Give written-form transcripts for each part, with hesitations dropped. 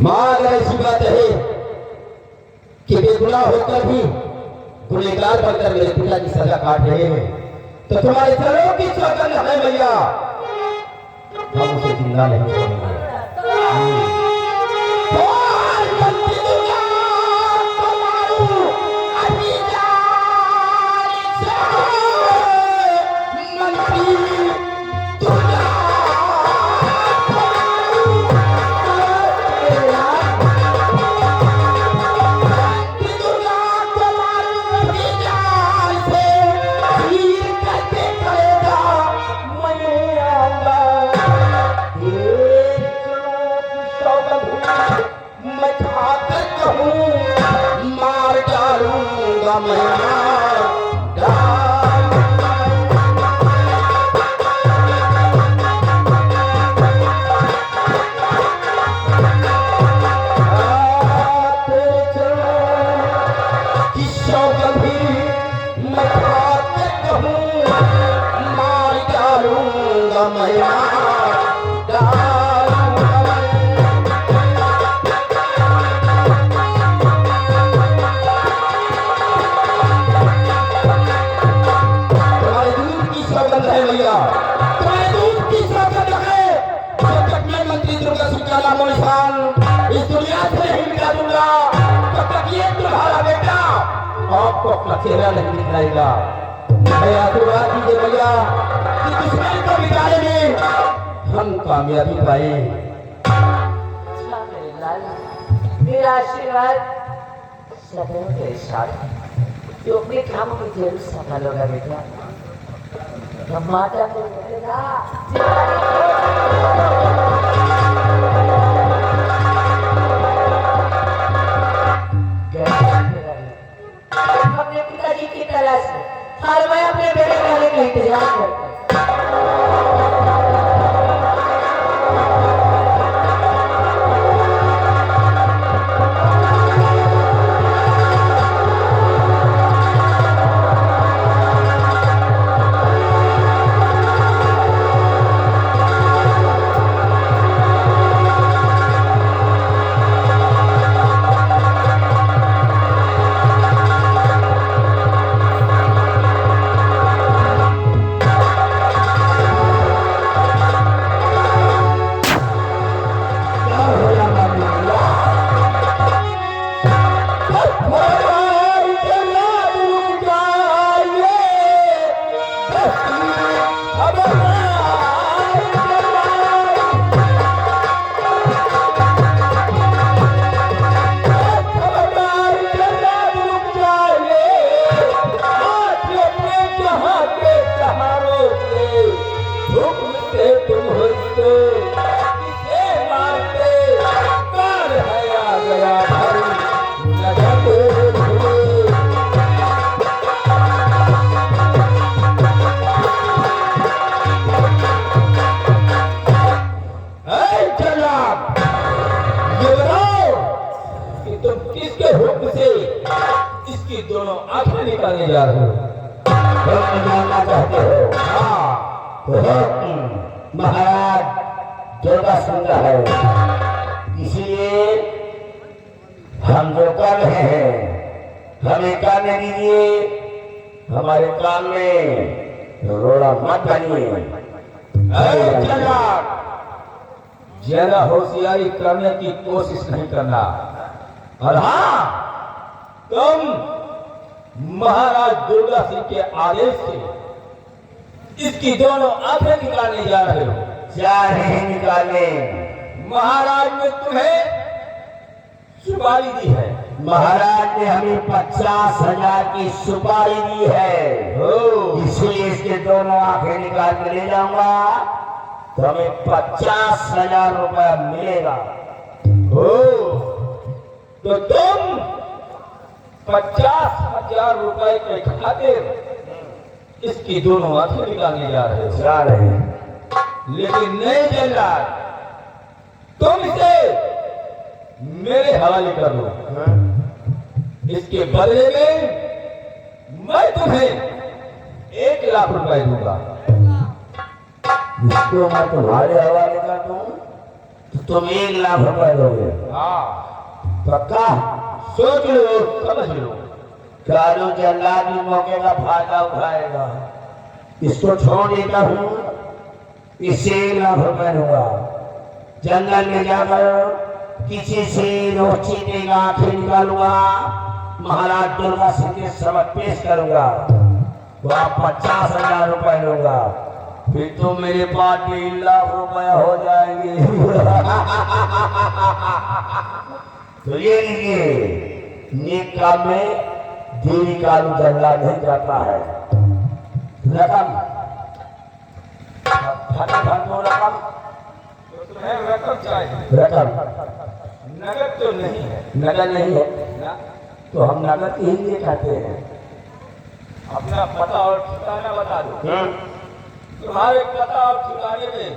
मां अगर ऐसी बात है कि बेगुनाह होकर भी गुनहगार बनकर मेरे पिता की सजा काट रहे हैं, तो तुम्हारे चरणों की सौगंध है मैया, हम उसे जिंदा नहीं छोड़ेंगे। आपको अपना चेहरा नहीं दिखाएगा। मैं आशीर्वाद दीजिए भैया कि दुश्मन को मिटाने में हम कामयाबी पाए। मेरा आशीर्वाद सदैव तेरे साथ, जो अपने काम को जरूर सफल होगा बेटा। माता को अपने पिताजी की तलाश में हर मैं अपने बेटे के आने का इंतजार करता दोनों आंखें निकालने जा रहे हो। जानना चाहते हो? हाँ, तो महाराज दुर्गा सुंदर है, इसलिए हम जो कर रहे हैं हमें करने दीजिए। हमारे काम में रोड़ा मत बनिए। ज्यादा होशियारी करने की कोशिश नहीं करना। और हाँ, तुम महाराज दुर्गा सिंह के आदेश से इसकी दोनों आंखें निकालने जा रहे हो। जा रहे निकालने। महाराज ने तुम्हें सुपारी दी है। महाराज ने हमें 50,000 की सुपारी दी है, इसलिए इसके दोनों आंखें निकाल के ले जाऊंगा तो हमें 50,000 रुपया मिलेगा। तो तुम 50,000 रुपए के खातिर इसकी दोनों आंखें निकालने जा रहे हैं। लेकिन नहीं चल रहा, तुम इसे मेरे हवाले कर दो। इसके बदले में मैं तुम्हें 1 लाख रुपए दूंगा। इसको मैं तुम्हारे हवाले कर दूं तुम 1 लाख रुपए दोगे? हाँ, पक्का? सोच लो, समझ लो। कालू जल्लाद भी मौके का फायदा उठाएगा। इसको छोड़ देता हूँ, इससे 1 लाख रुपए दूंगा। जंगल में जाकर किसी से रोची देगा, आंखें निकालूंगा, महाराज दुर्गा सिंह के सबक पेश करूंगा, वहां 50,000 रुपए लूंगा, फिर तो मेरे पास 1.5 लाख रुपए हो जाएंगे। तो ये लीजिए, नेक काम में देवी कालू जल्लाद नहीं जाता है। रकम फटाफट दो रकम। तो तुम्हें रकम चाहिए? रकम नगद तो नहीं है। नगद नहीं है ना? तो हम नगद ही लिए खाते हैं। अपना पता और ठिकाना बता दो। तुम्हारे पता और ठिकाने में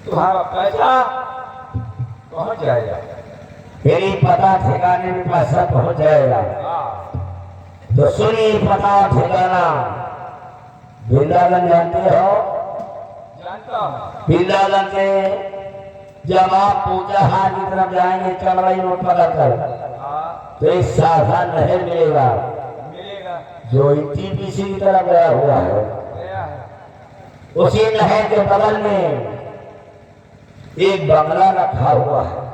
तुम्हारा पैसा पहुंच जाएगा। मेरी पता ठिकाने में पैसा पहुंच जाएगा। हाँ, तो सुनिए पता ठिकाना। वृंदावन जानते हो? जानता हूँ। वृंदावन से जब आप पूजा हाट की तरफ जाएंगे चढ़ाई रोड पकड़कर, हाँ, तो एक साधा नहर मिलेगा मिलेगा। जो टीपीसी की तरफ गया हुआ है। गया है। उसी नहर के बगल में एक बंगला रखा हुआ है।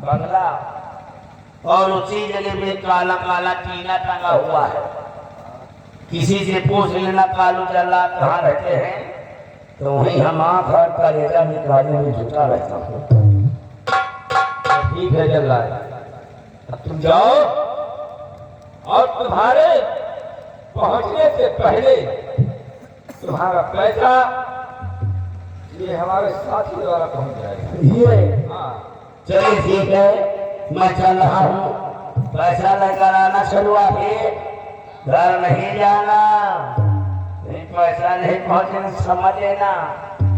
बंगला, और उसी जगह में काला काला टीना टंगा हुआ है। किसी से पूछ लेना कालू जल्लाद कहाँ रहते हैं, तो वहीं हम आंख और कलेजा निकालने में जुटा रहता हूँ। ठीक है जल्लाद, अब तुम जाओ और तुम्हारे पहुंचने से पहले तुम्हारा पैसा ये हमारे साथी द्वारा पहुंच जाएगा। ये हाँ, चलिए ठीक है, मैं चल रहा हूँ। पैसा लेकर आना चलो, फिर घर नहीं जाना। नहीं, पैसा नहीं पहुंचे समझ लेना।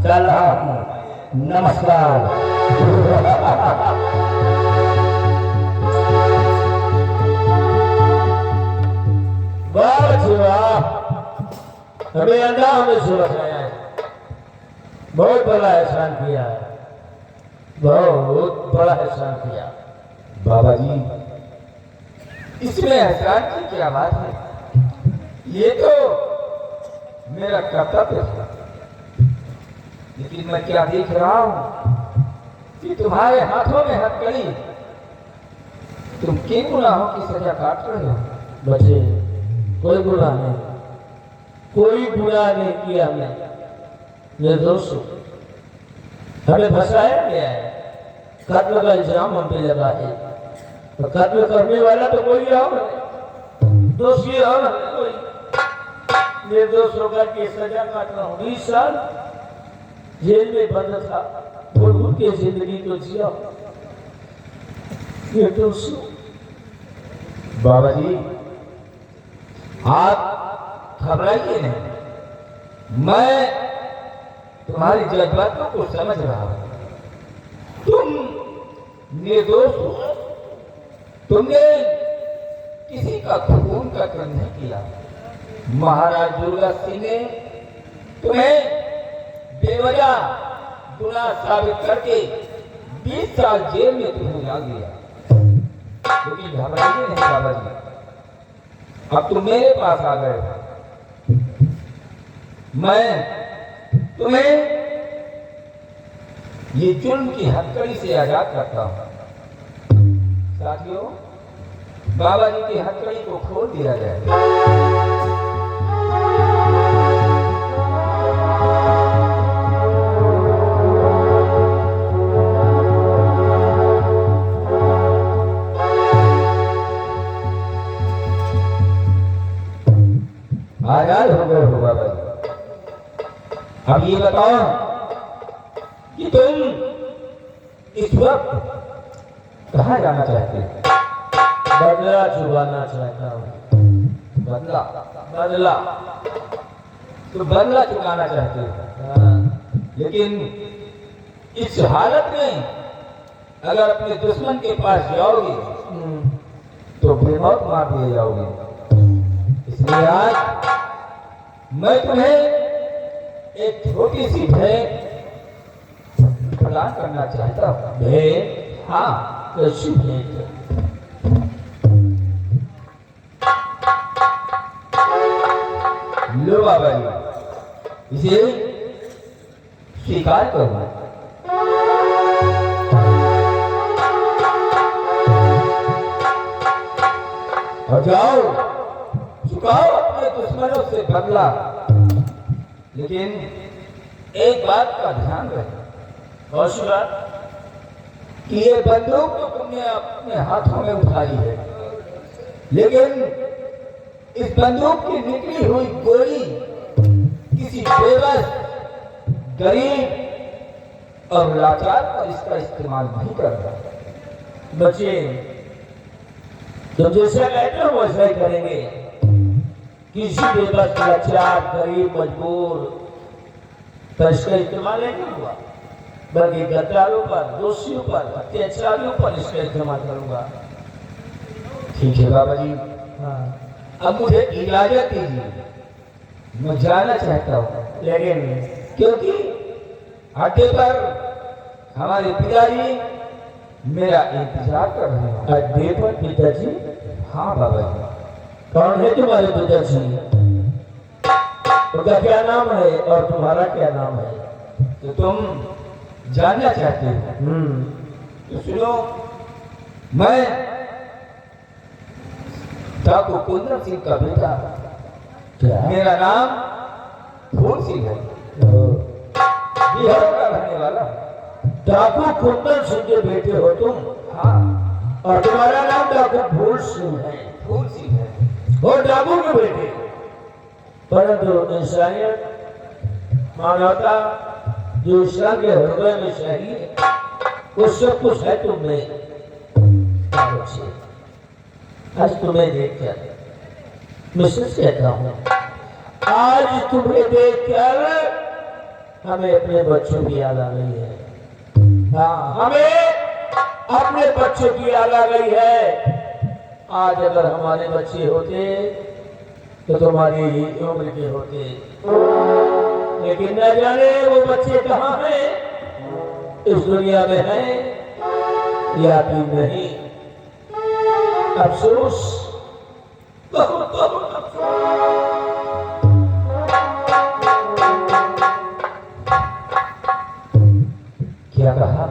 चल रहा हूँ, नमस्कार। हमें अंधा हमें सूरत आया है, बहुत बड़ा एहसान किया है, बहुत बड़ा एहसान किया। बाबा जी, इसमें एहसान की क्या बात है? ये तो मेरा कर्तव्य था, लेकिन मैं क्या देख रहा हूँ कि तुम्हारे हाथों में हथकड़ी, तुम किन गुनाहों की सजा काट रहे हो? बच्चे, कोई गुनाह नहीं, कोई गुनाह नहीं किया हमने। निर्दोष हमें फंसाया गया है, कत्ल का इल्जाम हम पे लगा है। तो कत्ल करने वाला तो कोई और है, दोषी और है कोई। निर्दोष होकर के सजा काट रहा हूँ। 20 साल जेल में बंद था, भूल के जिंदगी को जिया। निर्दोष। बाबा जी, आप घबराइए नहीं, मैं तुम्हारी जज्बातों को समझ रहा हूं। तुम निर्दोष हो, तुमने किसी का खून का कर्म नहीं किया। महाराज दुर्गा सिंह ने तुम्हें बेवजह गुनाह साबित करके 20 साल जेल में तुम्हें डाल दिया। लेकिन घबराइए नहीं बाबा जी, अब तुम मेरे पास आ गए, मैं तुम्हें ये जुल्म की हथकड़ी से आजाद करता हूं। साथियों, बाबा जी की हथकड़ी को खोल दिया जाए। आजाद हो गए हो बाबा जी। अब ये बताओ कि तुम इस वक्त कहाँ जाना चाहते हो? बदला चुकाना चाहता हूँ। बदला? बदला तो बदला चुकाना चाहते हो, हाँ। लेकिन इस हालत में अगर अपने दुश्मन के पास जाओगे तो बेमौत मार दिए जाओगे। इसलिए आज मैं तुम्हें एक छोटी सी भेंट प्रदान करना चाहता हूँ। भेंट? हाँ, कैसी भेंट है? लो बाबा जी, इसे स्वीकार करो। और जाओ, चुकाओ अपने दुश्मनों से बदला। लेकिन एक बात का ध्यान रहे। और सी बात? कि ये बंदूक तो तुमने अपने हाथों में उठाई है, लेकिन इस बंदूक की निकली हुई गोली किसी बेबस, गरीब और लाचार पर इसका इस्तेमाल नहीं करता। बच्चे, तुम जैसा कहते हो वैसा ही करेंगे। किसी बेबस, लाचार, गरीब, मजबूर पर इसका इस्तेमाल नहीं हुआ, बल्कि गद्दारों पर, दोषियों पर, अत्याचारियों पर इसका इस्तेमाल करूंगा। ठीक है बाबा जी, हाँ, अब मुझे इजाजत दीजिए, मैं जाना चाहता हूँ। लेकिन क्योंकि अड्डे पर हमारे पिताजी मेरा इंतजार कर रहे हैं। अड्डे पर पिताजी? हाँ बाबा जी। कौन है तुम्हारे पिताजी? उनका क्या नाम है और तुम्हारा क्या नाम है? तो तुम जानना चाहते हो तो सुनो। मैं ठाकुर कुंदन सिंह का बेटा, क्या? मेरा नाम फूल सिंह है, बिहार का रहने वाला। ठाकुर कुंदन सिंह के बेटे हो तुम, हाँ, और तुम्हारा नाम ठाकुर फूल सिंह है। फूल सिंह है। हो ठाकुर के बेटे, परंतु इंसानियत, मानवता जो ईश्वर के हृदय में चाहिए वो सब कुछ है तुम में। आज तुम्हें देखकर मैं सच कहता हूँ, आज तुम्हें देखकर हमें अपने बच्चों की याद आ गई है। हाँ, हमें अपने बच्चों की याद आ गई है। आज अगर हमारे बच्चे होते तो तुम्हारी उम्र के होते, लेकिन न जाने वो बच्चे कहाँ हैं, इस दुनिया में हैं या कि नहीं। अफसोस, बहुत बहुत अफसोस। क्या कहा?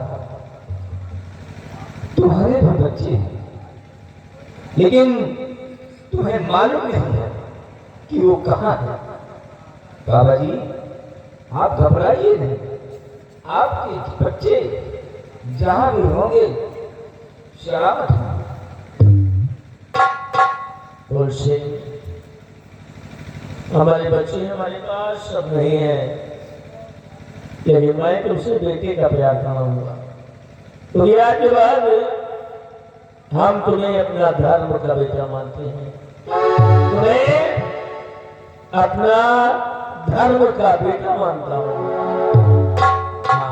तुम्हारे भी बच्चे हैं, लेकिन तुम्हें मालूम नहीं है कि वो कहाँ है। बाबा जी, आप घबराइए नहीं, आपके बच्चे जहां भी होंगे सलामत होंगे। से हमारे बच्चे हमारे पास सब नहीं है, लेकिन मैं तुमसे बेटे का प्यार कराऊंगा। तो ये आज के बाद हम तुम्हें अपना धर्म का बेटा मानते हैं, तुम्हें अपना धर्म का बेटा मानता हूँ।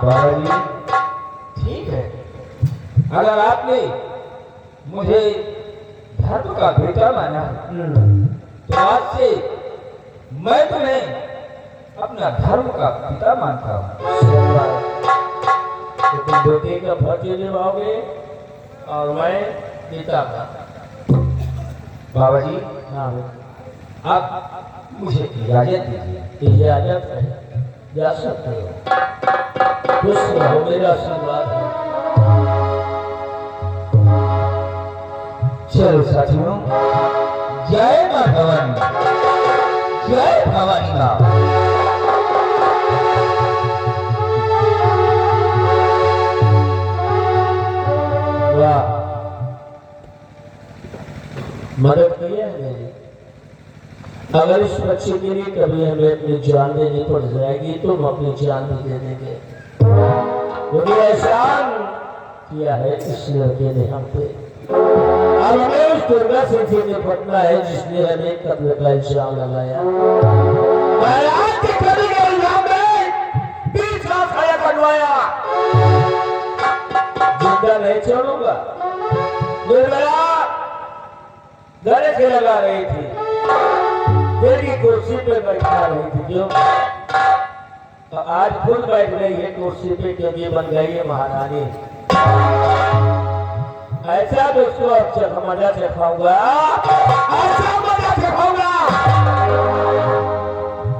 बाबा जी, ठीक है, अगर आपने मुझे धर्म का बेटा माना है, तो आज से मैं तुम्हें अपना धर्म का पिता मानता हूँ। तो तुम बेटे का फर्ज निभाओगे और मैं पिता का। बाबा जी, हाँ, आप मुझे इजाजत दीजिए। इजाजत है, जा सकते हो। खुश रहो, मेरा आशीर्वाद है। चलो साथियों, जय मां भवानी, जय भवानी मां। वाह, मदद की है मेरी। अगर इस बच्चे के लिए कभी हमें अपनी जान देनी पड़ जाएगी तो हम अपनी जान भी दे देंगे, क्योंकि एहसान किया है इस लड़के ने हम पे। अब हमें उस दुर्गा से निपटना है जिसने हमें कत्ल का इल्जाम लगाया। महाराज के कत्ल के इल्जाम में 20 लाख खाया कटवाया, जिंदा नहीं छोड़ूंगा। निर्भया गले से लगा रही थी, तेरी कुर्सी पे बैठा रही थी, क्यों? तो आज खुद बैठ गई है कुर्सी पे क्योंकि बन गई है महारानी। ऐसा दोस्तों अब मजा से खाऊंगा, ऐसा मजा से खाऊंगा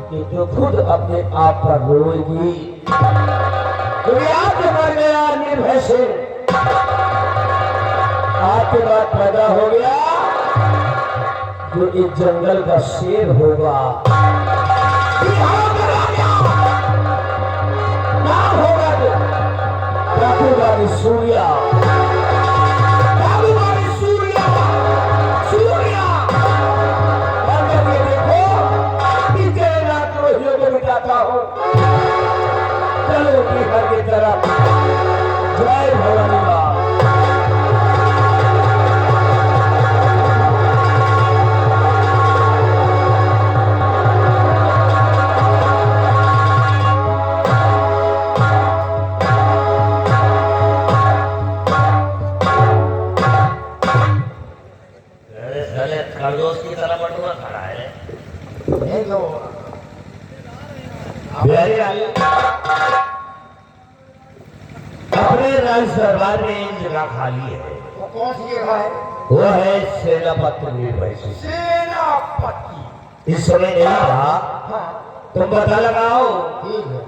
कि तो खुद अपने आप पर रोएगी। आपके मर गया निर्भय से, आपके बाद पैदा हो गया जो इस जंगल का शेर होगा। नाम होगा जो राघुवारी सूर्या, राघुवारी सूर्या, सूर्या। और जब ये देखो पीछे रात रोहियों को बिताता हो, चलो अपने घर की तरफ। जय भवानी माँ। खरगोश की तरह बटुआ खड़ा है। बिहारी लाल अपने राज दरबार में एक जगह खाली है। वो कौन सी जगह है? वो है सेनापति निर्भय सिंह। सेनापति। इस समय नहीं रहा, हाँ तुम पता लगाओ। ठीक है।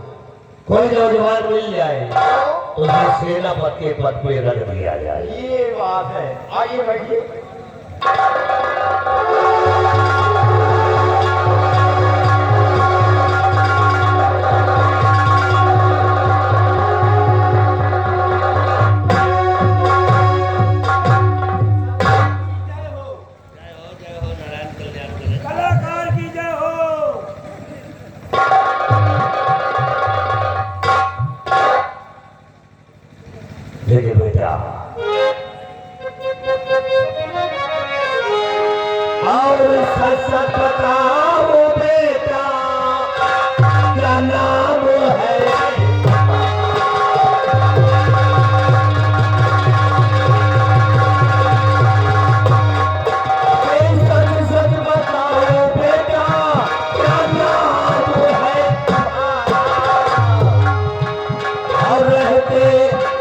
कोई नौजवान मिल जाए तो उसे सेनापति के पद पे रख दिया जाए। ये बात है। आइए बैठिए। कलाकार की जय हो। देखिए बेटा, और सच सच बताओ बेटा, क्या नाम है? सच सच बताओ बेटा, क्या नाम है? और रहते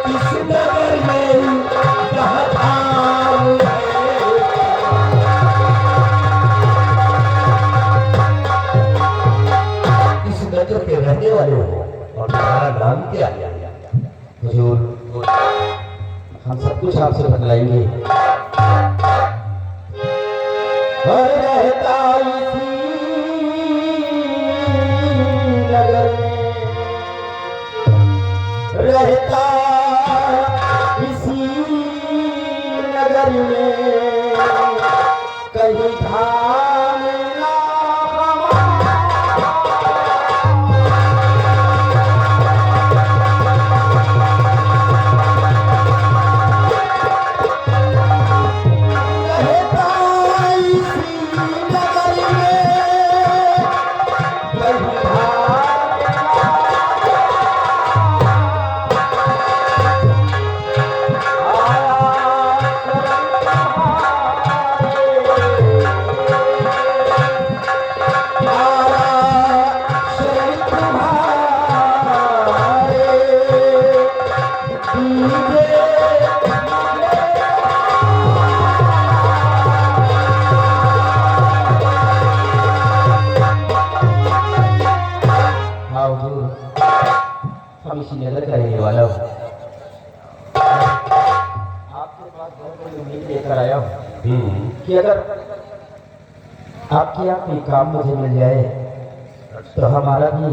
किस नगर में, जहाँ धाम है? इस नगर के रहने वाले हो और तुम्हारा नाम क्या है? हुजूर, हम सब कुछ आपसे बतलाएंगे। और रहता इसी नगर में, रहता इसी नगर में, कहीं धाम ना हमारा। रहता इसी नगर में, कहीं धाम हाँ हुजूर, हम इसी नगर का रहने वाला हूँ। आपके पास बहुत बड़ी उम्मीद लेकर आया हूँ कि अगर आपके यहाँ कोई काम मुझे मिल जाए तो हमारा भी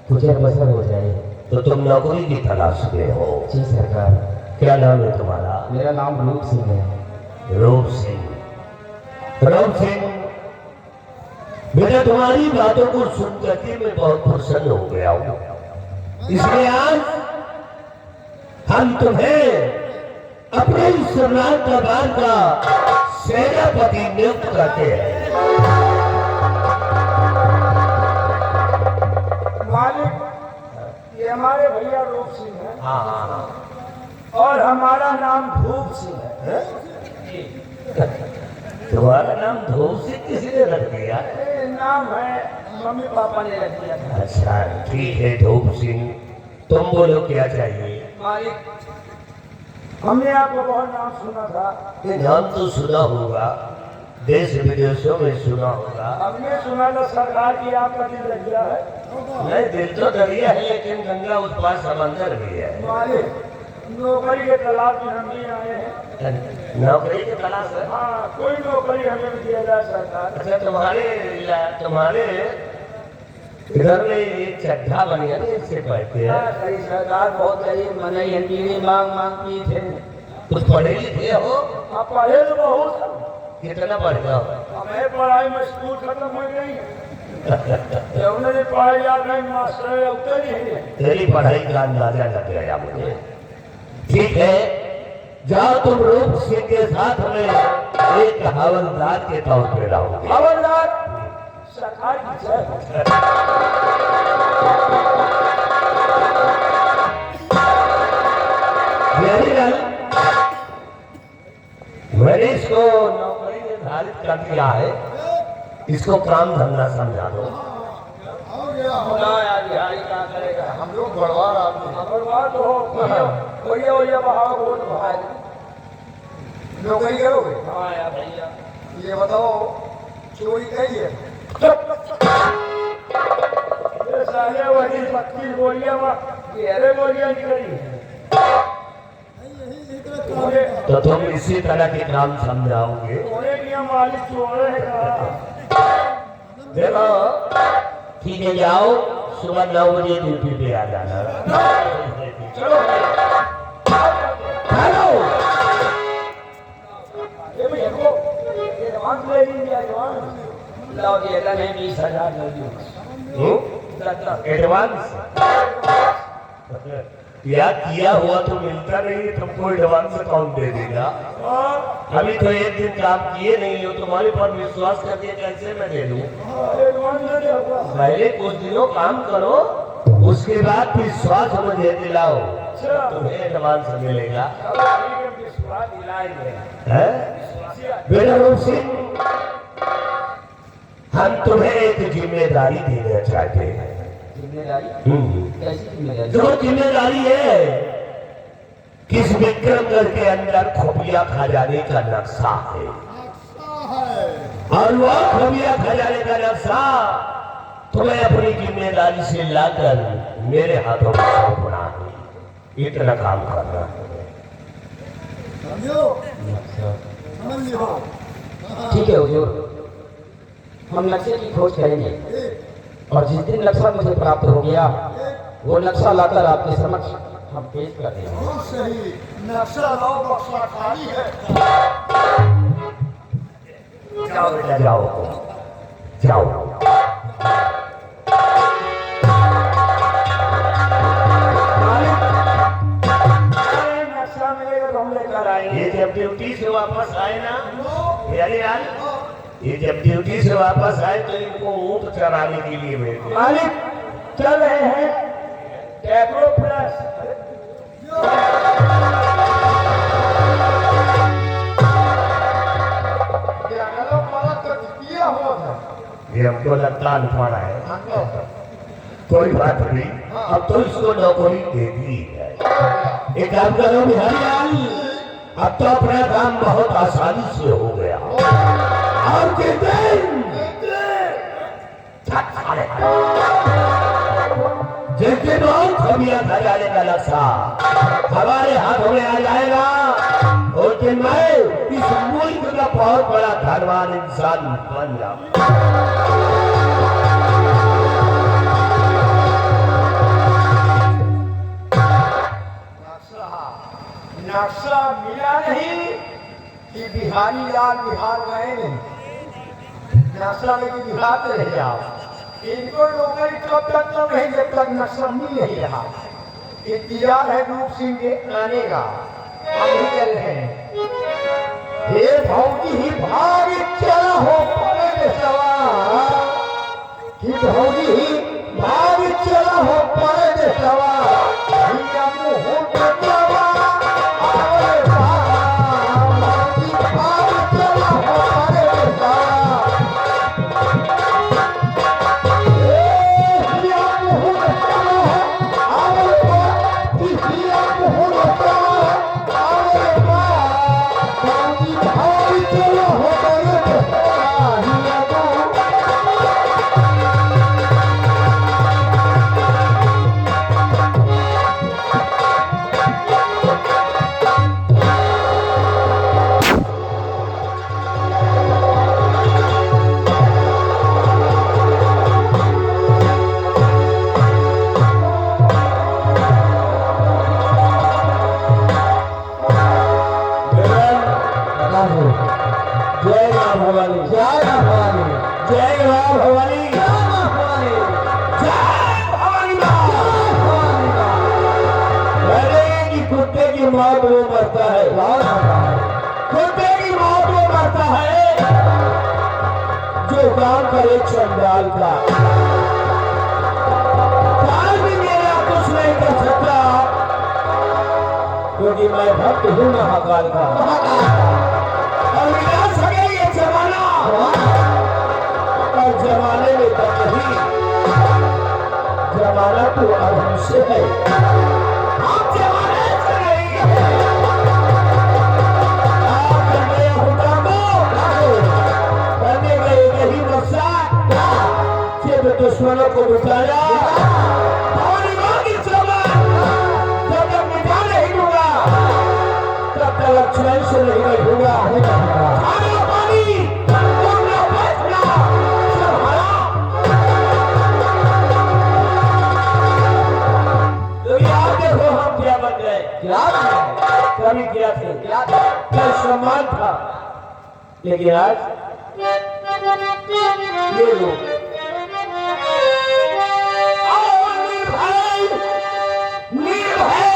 गुजर बसर हो जाए। तो तुम नौकरी की तलाश में हो? जी सरकार। क्या नाम है तुम्हारा? मेरा नाम रूप सिंह है। रूप सिंह। रूप सिंह बेटा, तुम्हारी बातों को सुनकर के मैं बहुत प्रसन्न हो गया हूँ। इसलिए आज हम तुम्हें अपने इस सम्राट दरबार का सेनापति नियुक्त करते हैं। मालिक, ये हमारे भैया रूप सिंह है और हमारा नाम धूप सिंह है। तुम्हारा नाम धूप सिंह किसी ने रख दिया? ये नाम है मम्मी पापा ने रख दिया था। अच्छा ठीक है धूप सिंह, तुम बोलो क्या चाहिए? मालिक हमने आपको बहुत नाम सुना था। ये नाम तो सुना होगा, देश विदेशों में सुना होगा। हमने सुना था सरकार की आपका दिल लग गया है। नहीं दिल तो दरिया है लेकिन गंगा उस पार समंदर भी है। मालिक नौकरी के तलाश में हम भी आए हैं। नौकरी की तलाश है? हाँ कोई नौकरी हमें भी दिया जाए सरकार। अच्छा तुम्हारे इधर में एक चड्ढा बनिया इससे पढ़ते हैं। सही सरकार बहुत सही मने हिंदी मांग की थे। कुछ पढ़े लिखे हो? आप पढ़े तो बहुत। कितना पढ़ जाओ? हमें पढ़ाई में स्कूल खत्म हो गई। उन्होंने पढ़ाई याद नहीं मास्टर उतर ही तेरी पढ़ाई का अंदाजा लग गया मुझे। ठीक है जाओ तुम रूप सिंह के साथ में एक हवलदार के तौर पे रहोगे। हवलदार सरकार की जय। मैंने इसको नौकरी निर्धारित कर दिया है, इसको काम धंधा समझा दो। क्या करेगा? हम लोग गड़वार आदमी हैं। बर्बाद तो हो भैया बहाव हो तो भाई। नौकरी करोगे? हाँ यार भैया ये बताओ चोरी कही है? ये साले वही 25 गोलियां गहरे गोलियां निकली। तो तुम इसी तरह के काम समझाओगे। मालिक चोरेगा। देखो ठीक है जाओ सुबह 9 बजे ड्यूटी पे आ जाना। चलो हेलो ये भैया को ये एडवांस ले लीजिए। एडवांस लाओ ये नहीं 20,000 ले लीजिए। एडवांस या किया हुआ तो मिलता नहीं, तुमको एडवांस अकाउंट दे देगा। अभी तो एक दिन काम किए नहीं हो, तुम्हारे पर विश्वास करके कैसे मैं दे दूं? पहले कुछ दिनों काम करो उसके बाद विश्वास मुझे दिलाओ, तुम्हें एडवांस मिलेगा। है? बेटा रूप सिंह हम तुम्हें एक जिम्मेदारी देना चाहते हैं। कैसी जिम्मेदारी? जो जिम्मेदारी है किस विक्रमगढ़ के अंदर खुफिया खजाने का नक्शा है और वो खुफिया खजाने का नक्शा तुम्हें अपनी जिम्मेदारी से लाकर मेरे हाथों में सौंपना है। इतना काम करना है। ठीक है हुजूर, हम नक्शे की खोज करेंगे और जिस दिन नक्शा मुझे प्राप्त हो गया वो नक्शा लाकर आपके समक्ष हम पेश कर देंगे। बहुत सही, नक्शा लाओ, बक्सा खाली है। जाओ बेटा जाओ जाओ। नक्शा मिलेगा तो हम लेकर आएंगे। ये जब ड्यूटी से वापस आए ना यार ये जब ड्यूटी से वापस आए तो इनको ऊँट चराने के लिए भेजे। मालिक चल रहे हैं कैप्रो प्लस। किया हुआ था। ये हमको लगता अनपढ़ है। कोई बात नहीं, अब तो इसको नौकरी दे दी है। एक काम करो बिहारी, अब तो अपना काम बहुत आसानी से हो गया। और के दिन जिस दिन और खबिया खजाने का नक्शा हमारे हाथों में आ जाएगा उस दिन मैं इस मुल्क का बहुत बड़ा धनवान इंसान बन जाऊंगा। नक्शा मिला नहीं कि बिहारी लाल बिहार गए नहीं। नक्शा लेके बिहार से रह जाओ। इनको नौकरी कब तक तो नहीं जब तक नक्शा मिल नहीं रहा। इंतजार है रूप सिंह के आने का। हम भी चल रहे हैं। हे भौजी ही भाग चला हो पड़े सवार कि भौजी ही भाग चला हो पड़े सवार। भाग चला हो पड़े महादेव जय मां भवानी, जय मां भवानी जय मां भवानी, जय मां भवानी जय भवानी मां। भवानी मां अरे कि कुत्ते की मौत वो मरता है, कुत्ते की मौत वो मरता है जो काम करे चंडाल का। काल भी मेरा कुछ नहीं कर सकता क्योंकि मैं भक्त हूं महाकाल का। और मिला सके ये जमाना, और जमाने में दम नहीं, जमाना तो अब हमसे है, हम जमाने से नहीं है। आप कर गए खुदा को, करने गए यही मकसद, जब दुश्मनों को मिटाया भवानी मां की चमन जब तक मिटा नहीं दूंगा तब तक चैन से नहीं बैठूंगा। खाना पानी उठना बैठना सब हराम। तो याद देखो हम क्या बन गए, क्या कभी क्या थे, क्या क्या सम्मान था, लेकिन आज ये लोग निर्भय निर्भय